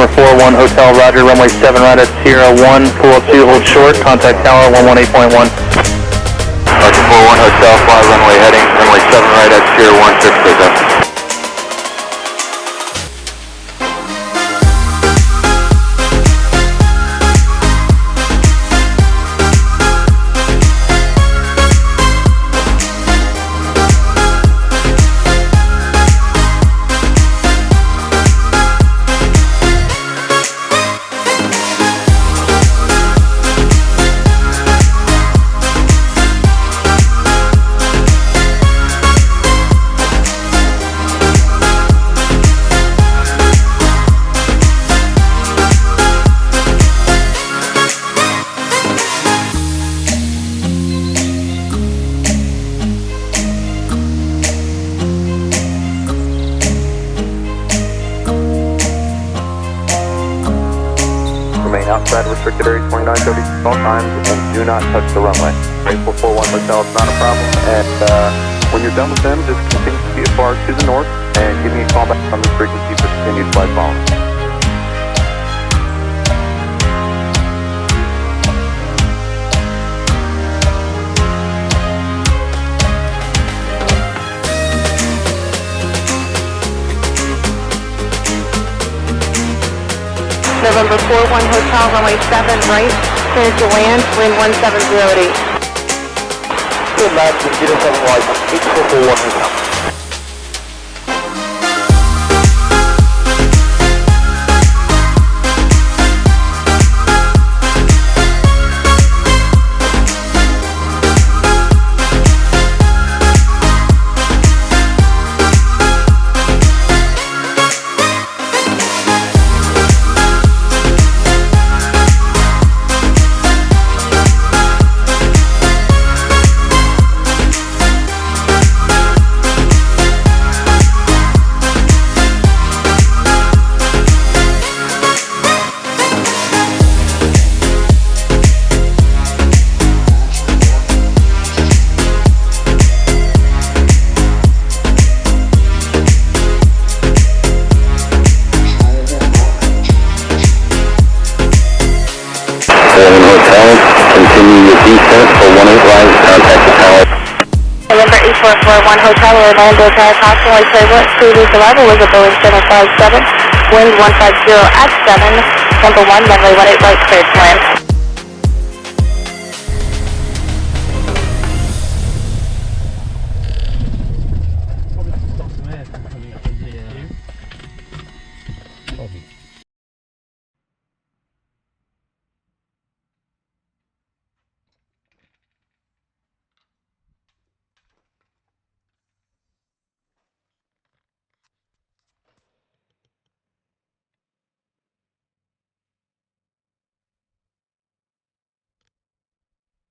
November 41 Hotel, roger, runway 7 right at Sierra 1, pool up 2, hold short, contact tower 118.1. Archer 41 Hotel, fly runway heading, runway 7 right at Sierra 1, 6 takeoff. Outside restricted area 2930 at all times and do not touch the runway. 8441 Hotel is not a problem, and when you're done with them, just continue to be far to the north and give me a call back on this frequency for continued flight following. November 41 Hotel, runway 7 right, clear to land, wind 1708. Good lad, just get us on license, 8441 Hotel. Continue your descent for 18 lines, contact the tower. November 8441 Hotel, Orlando, approximately turbulence. Previous arrival was a Boeing 757, wind 150 at 7, number 1, runway 18 right, cleared to land.